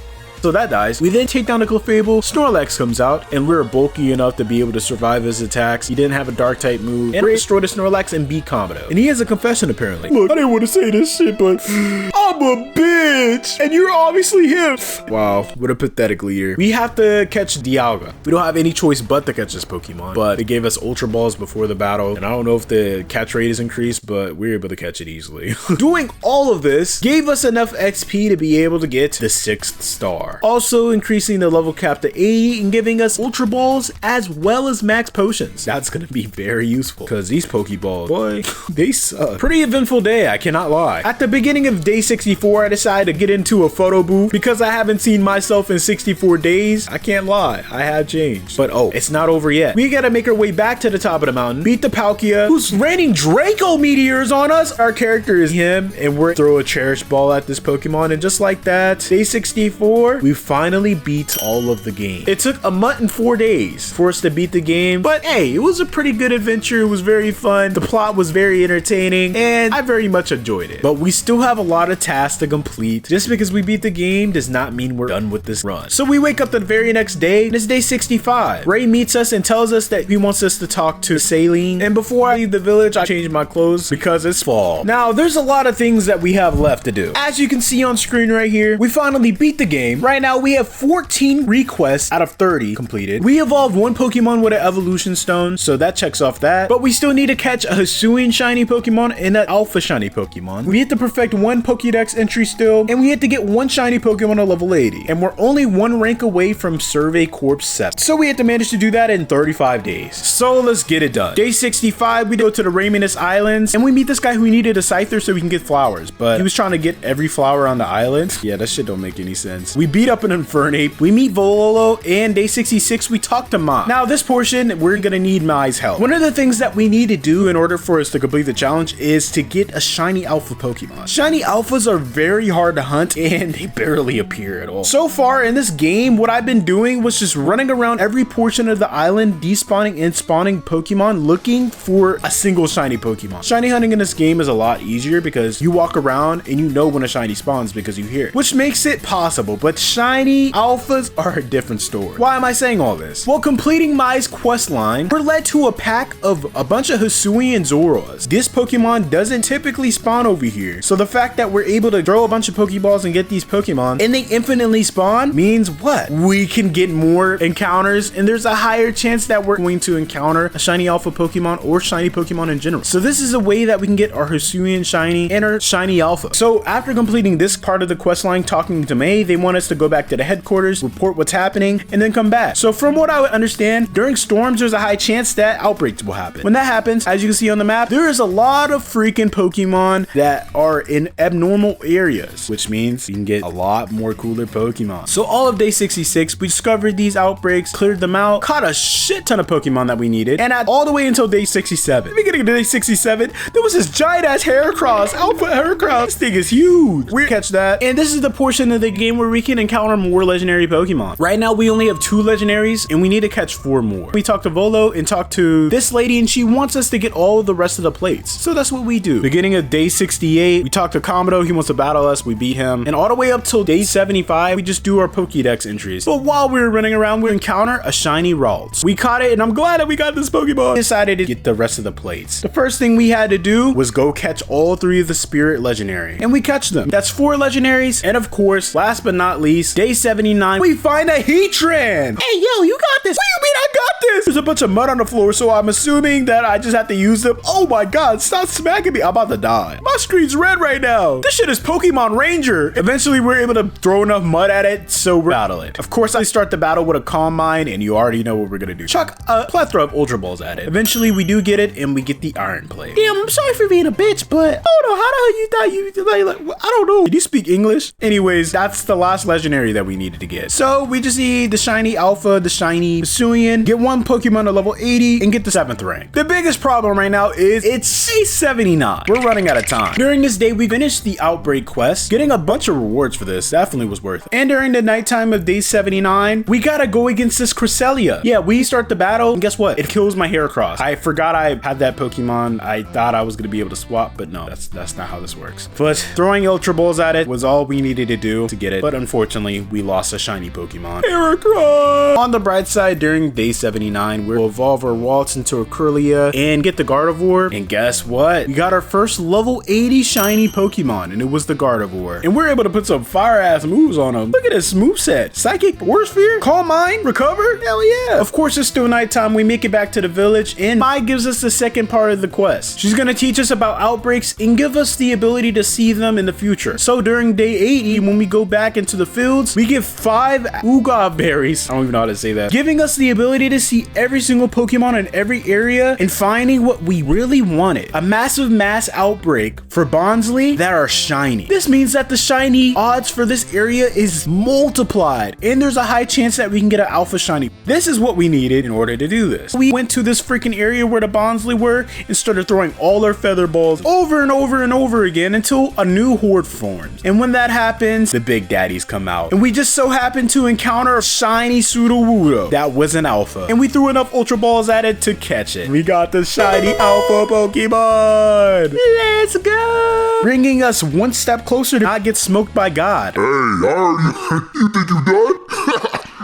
So that dies. We then take down the Clefable. Snorlax comes out, and we're bulky enough to be able to survive his attacks. He didn't have a dark type move, and destroy the Snorlax and beat Komodo. And he has a confession apparently. Look, I didn't want to say this shit, but I'm a bitch, and you're obviously him. Wow, what a pathetic leader. We have to catch Dialga. We don't have any choice but to catch this Pokemon, but they gave us Ultra Balls before the battle, and I don't know if the catch rate is increased, but we're able to catch it easily. Doing all of this gave us enough XP to be able to get the 6th star. Also increasing the level cap to 80 and giving us Ultra Balls as well as max potions. That's gonna be very useful because these Pokeballs, boy, they suck. Pretty eventful day, I cannot lie. At the beginning of day 64, I decided to get into a photo booth because I haven't seen myself in 64 days. I can't lie, I have changed. But oh, it's not over yet. We gotta make our way back to the top of the mountain, beat the Palkia, who's raining Draco meteors on us. Our character is him, and we're throw a Cherish Ball at this Pokemon, and just like that, day 64, we finally beat all of the game. It took a month and 4 days for us to beat the game, but hey, it was a pretty good adventure. It was very fun. The plot was very entertaining, and I very much enjoyed it. But we still have a lot of tasks to complete. Just because we beat the game does not mean we're done with this run. So we wake up the very next day, and it's day 65. Ray meets us and tells us that he wants us to talk to Saline. And before I leave the village, I change my clothes because it's fall. Now, there's a lot of things that we have left to do. As you can see on screen right here, we finally beat the game. Right now, we have 14 requests out of 30 completed. We evolved one Pokemon with an evolution stone, so that checks off that. But we still need to catch a Hisuian shiny Pokemon and an alpha shiny Pokemon. We have to perfect one Pokédex entry still, and we have to get one shiny Pokemon to level 80. And we're only one rank away from Survey Corp 7. So we have to manage to do that in 35 days. So let's get it done. Day 65, we go to the Raymanus Islands, and we meet this guy who needed a Scyther so we can get flowers, but he was trying to get every flower on the island. Yeah, that shit don't make any sense. We beat up an Infernape, we meet Vololo, and day 66, we talk to Ma. Now, this portion, we're gonna need Mai's help. One of the things that we need to do in order for us to complete the challenge is to get a shiny alpha Pokemon. Shiny alphas are very hard to hunt, and they barely appear at all. So far in this game, what I've been doing was just running around every portion of the island, despawning and spawning Pokemon, looking for a single shiny Pokemon. Shiny hunting in this game is a lot easier because you walk around and you know when a shiny spawns because you hear it, which makes it possible, but shiny alphas are a different story. Why am I saying all this? Well, completing Mai's quest line, we're led to a pack of a bunch of Hisuian Zoras. This Pokemon doesn't typically spawn over here, so the fact that we're able to throw a bunch of Pokeballs and get these Pokemon and they infinitely spawn means what? We can get more encounters, and there's a higher chance that we're going to encounter a shiny alpha Pokemon or shiny Pokemon in general. So this is a way that we can get our Hisuian shiny and our shiny alpha. So after completing this part of the quest line, talking to May, they want us to go back to the headquarters, report what's happening, and then come back. So from what I would understand, during storms, there's a high chance that outbreaks will happen. When that happens, as you can see on the map, there is a lot of freaking Pokemon that are in abnormal areas, which means you can get a lot more cooler Pokemon. So all of day 66, we discovered these outbreaks, cleared them out, caught a shit ton of Pokemon that we needed, and all the way until day 67. Beginning of day 67, there was this giant ass Heracross, Alpha Heracross. This thing is huge. We catch that, and this is the portion of the game where we can encounter more legendary Pokemon. Right now, we only have 2 legendaries, and we need to catch 4 more. We talked to Volo and talked to this lady, and she wants us to get all of the rest of the plates. So that's what we do. Beginning of day 68, we talked to Komodo. He wants to battle us. We beat him, and all the way up till day 75, we just do our Pokédex entries. But while we were running around, we encounter a shiny Ralts. We caught it, and I'm glad that we got this Pokemon. Decided to get the rest of the plates. The first thing we had to do was go catch all 3 of the Spirit Legendary, and we catch them. That's 4 legendaries, and of course, last but not least, day 79, we find a Heatran. Hey, yo, you got this. What do you mean I got this? There's a bunch of mud on the floor, so I'm assuming that I just have to use them. Oh my god, stop smacking me. I'm about to die. My screen's red right now. This shit is Pokemon Ranger. Eventually, we're able to throw enough mud at it, so we're battle it. Of course, I start the battle with a Calm Mind, and you already know what we're gonna do. Chuck a plethora of Ultra Balls at it. Eventually, we do get it, and we get the Iron Plate. Damn, I'm sorry for being a bitch, but I don't know how the hell you thought you like I don't know. Did you speak English? Anyways, that's the last legendary that we needed to get. So we just need the shiny Alpha, the shiny Hisuian, get 1 Pokemon to level 80, and get the 7th rank. The biggest problem right now is it's day 79. We're running out of time. During this day, we finished the Outbreak quest, getting a bunch of rewards for this. Definitely was worth it. And during the nighttime of day 79, we gotta go against this Cresselia. Yeah, we start the battle, and guess what? It kills my Heracross. I forgot I had that Pokemon. I thought I was gonna be able to swap, but no, that's not how this works. But throwing Ultra Balls at it was all we needed to do to get it. But unfortunately, we lost a shiny Pokemon. Heracross! On the bright side, during day 79, we'll evolve our Waltz into a Kirlia and get the Gardevoir. And guess what? We got our first level 80 shiny Pokemon, and it was the Gardevoir. And we're able to put some fire-ass moves on him. Look at this moveset. Psychic, War Sphere, Calm Mind, Recover? Hell yeah. Of course, it's still nighttime. We make it back to the village, and Mai gives us the second part of the quest. She's gonna teach us about outbreaks and give us the ability to see them in the future. So during day 80, when we go back into the fields, we get 5 Uga berries. I don't even know how to say that. Giving us the ability to see every single Pokemon in every area and finding what we really wanted. A massive mass outbreak for Bonsly that are shiny. This means that the shiny odds for this area is multiplied, and there's a high chance that we can get an alpha shiny. This is what we needed in order to do this. We went to this freaking area where the Bonsly were and started throwing all our feather balls over and over and over again until a new horde forms. And when that happens, the big daddies come out. And we just so happened to encounter a shiny Sudowoodo that was an alpha. And we threw enough ultra balls at it to catch it. We got the shiny alpha Pokemon. Let's go. Bringing us one step closer to not get smoked by God. Hey, you think you done?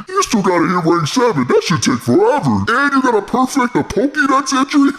You still gotta hit rank 7. That should take forever. And you gotta perfect the Pokédex entry?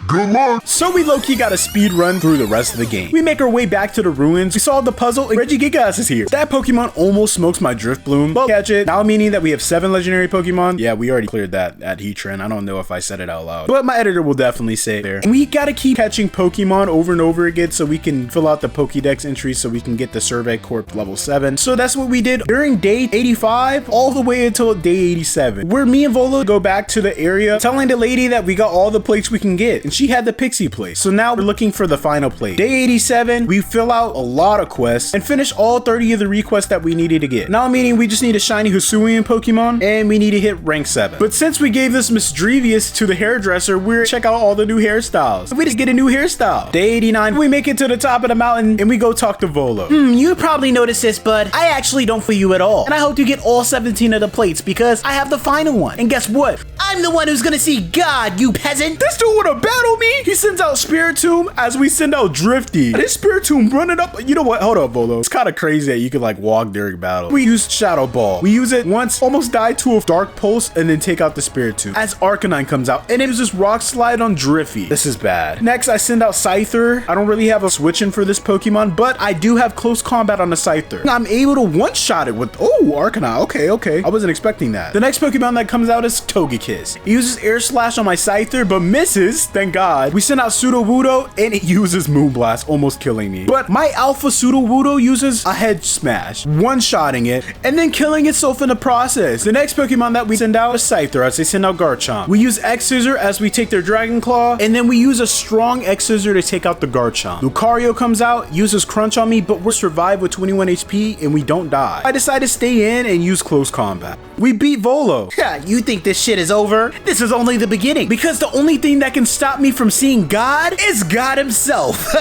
Good luck. So we low-key got a speed run through the rest of the game. We make our way back to the ruins. We solved the puzzle and Regigigas is here. That Pokemon almost smokes my Drifloon, but catch it. Now meaning that we have 7 legendary Pokemon. Yeah, we already cleared that at Heatran. I don't know if I said it out loud, but my editor will definitely say it there. And we gotta keep catching Pokemon over and over again so we can fill out the Pokédex entry so we can get the Survey Corp level 7. So that's what we did during day 85 all the way until day 87, where me and Volo go back to the area telling the lady that we got all the plates we can get, and she had the Pixie plate. So now we're looking for the final plate. Day 87, we fill out a lot of quests and finish all 30 of the requests that we needed to get. Now meaning we just need a shiny Hisuian Pokemon and we need to hit rank 7. But since we gave this Misdrevious to the hairdresser, we're check out all the new hairstyles. We just get a new hairstyle. Day 89, we make it to the top of the mountain and we go talk to Volo. You probably noticed this, but I actually don't feel you at all. And I hope you get all 17 of the plates because I have the final one. And guess what? I'm the one who's gonna see God, you peasant. This dude wanna battle me? He sends out Spiritomb as we send out Drifty. And this Spiritomb running up. You know what? Hold up, Volo. It's kind of crazy that you could like walk during battle. We use Shadow Ball. We use it once, almost died to a Dark Pulse, and then take out the Spiritomb. As Arcanine comes out, and it was just Rock Slide on Driffy. This is bad. Next, I send out Scyther. I don't really have a switch-in for this Pokemon, but I do have close combat on the Scyther. I'm able to one-shot it with, oh, Arcanine. Okay. I wasn't expecting that. The next Pokemon that comes out is Togekiss. It uses Air Slash on my Scyther, but misses, thank God. We send out Sudowoodo, and it uses Moonblast, almost killing me. But my Alpha Sudowoodo uses a Head Smash, one-shotting it, and then killing itself in the process. The next Pokemon that we send out is Scyther, as they send out Garchomp. We use X-Scissor as we take their Dragon Claw, and then we use a strong X-Scissor to take out the Garchomp. Lucario comes out, uses Crunch on me, but we're survived with 21 HP, and we don't die. I decide to stay in and use close combat. We beat Volo. Yeah, you think this shit is over? This is only the beginning. Because the only thing that can stop me from seeing God is God himself.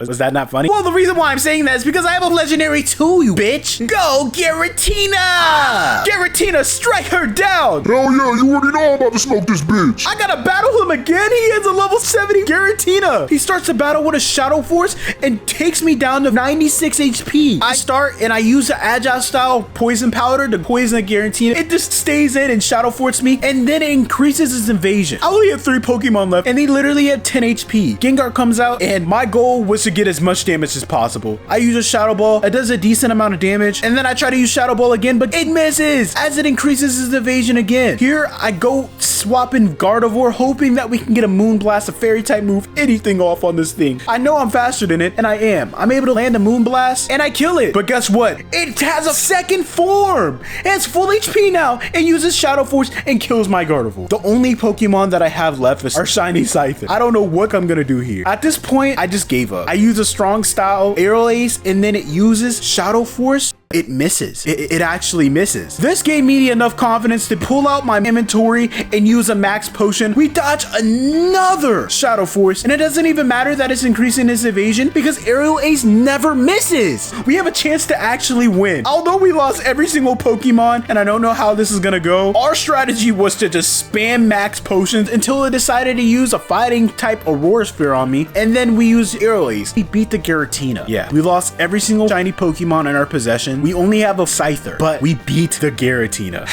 Was that not funny? Well, the reason why I'm saying that is because I have a legendary too, you bitch. Go, Giratina! Giratina, strike her down! Hell yeah, you already know I'm about to smoke this bitch. I gotta battle him again? He has a level 70 Giratina. He starts the battle with a Shadow Force and takes me down to 96 HP. I start and I use the Agile Style Poison Powder to poison the Giratina. It just stays in and Shadow Force me, and then it increases his invasion. I only have 3 Pokemon left, and they literally have 10 HP. Gengar comes out, and my goal was to get as much damage as possible. I use a Shadow Ball. It does a decent amount of damage, and then I try to use Shadow Ball again, but it misses as it increases his evasion again. Here, I go swapping Gardevoir, hoping that we can get a Moonblast, a Fairy-type move, anything off on this thing. I know I'm faster than it, and I am. I'm able to land a Moonblast, and I kill it. But guess what? It has a second form. It has full HP now, and uses Shadow Force and kills my Gardevoir. The only Pokemon that I have left is our Shiny Scyther. I don't know what I'm gonna do here. At this point, I just gave up. I use a strong style Aerial Ace, and then it uses Shadow Force. It misses. It actually misses. This gave me enough confidence to pull out my inventory and use a max potion. We dodge another Shadow Force, and it doesn't even matter that it's increasing his evasion because Aerial Ace never misses. We have a chance to actually win. Although we lost every single Pokemon, and I don't know how this is gonna go, our strategy was to just spam max potions until it decided to use a fighting type Aurora Sphere on me, and then we used Aerial Ace. We beat the Giratina. Yeah, we lost every single shiny Pokemon in our possession. We only have a Scyther, but we beat the Giratina.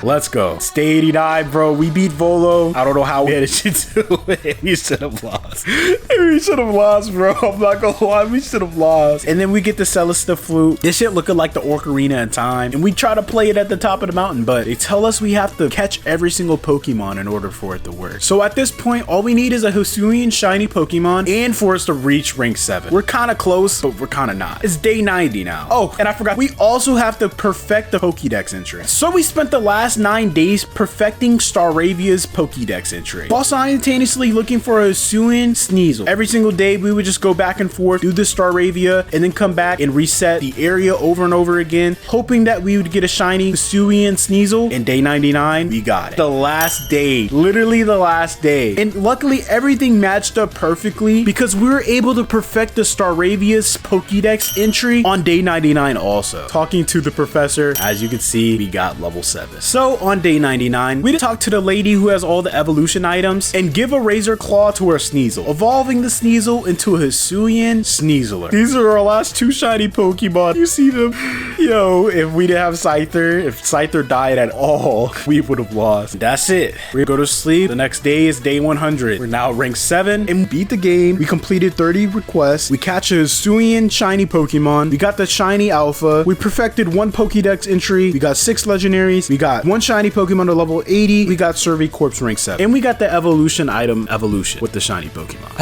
Let's go. Stay 89, bro. We beat Volo. I don't know how we managed to do it. We should have lost. We should have lost, bro. I'm not gonna lie. We should have lost. And then we get the Celesta Flute. This shit looking like the Orcarina in time. And we try to play it at the top of the mountain, but they tell us we have to catch every single Pokemon in order for it to work. So at this point, all we need is a Hisuian shiny Pokemon and for us to reach rank 7. We're kind of close, but we're kind of not. It's day 90 now. Oh, and I forgot. We also have to perfect the Pokédex entry. So we spent the last last 9 days perfecting Staravia's Pokédex entry, while simultaneously looking for a Hisuian Sneasel. Every single day, we would just go back and forth, do the Staravia, and then come back and reset the area over and over again, hoping that we would get a shiny Hisuian Sneasel. And day 99, we got it. The last day, literally the last day. And luckily, everything matched up perfectly because we were able to perfect the Staravia's Pokédex entry on day 99 also. Talking to the professor, as you can see, we got level 7. So on day 99, we talk to the lady who has all the evolution items and give a Razor Claw to our Sneasel, evolving the Sneasel into a Hisuian Sneaseler. These are our last 2 shiny Pokemon. You see them? Yo, if we didn't have Scyther, if Scyther died at all, we would have lost. That's it. We go to sleep. The next day is day 100. We're now ranked 7 and we beat the game. We completed 30 requests. We catch a Hisuian shiny Pokemon. We got the shiny Alpha. We perfected 1 Pokédex entry. We got 6 legendaries. We got 1 shiny Pokemon to level 80. We got Survey Corpse rank 7. And we got the evolution item evolution with the shiny Pokemon.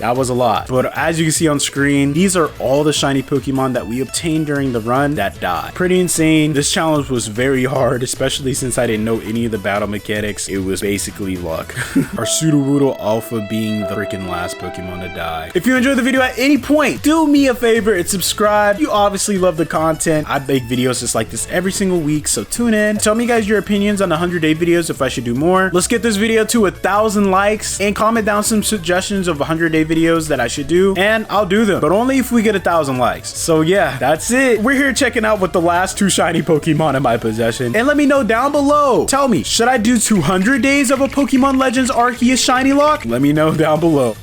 That was a lot. But as you can see on screen, these are all the shiny Pokemon that we obtained during the run that died. Pretty insane. This challenge was very hard, especially since I didn't know any of the battle mechanics. It was basically luck. Our Sudowoodo Alpha being the freaking last Pokemon to die. If you enjoyed the video at any point, do me a favor and subscribe. You obviously love the content. I make videos just like this every single week, so tune in. Tell me guys your opinions on the 100-day videos if I should do more. Let's get this video to 1,000 likes and comment down some suggestions of 100-day videos that I should do, and I'll do them, but only if we get 1,000 likes. So yeah, that's it. We're here checking out with the last 2 shiny Pokemon in my possession, and let me know down below. Tell me, should I do 200 days of a Pokemon Legends Arceus Shiny Lock? Let me know down below.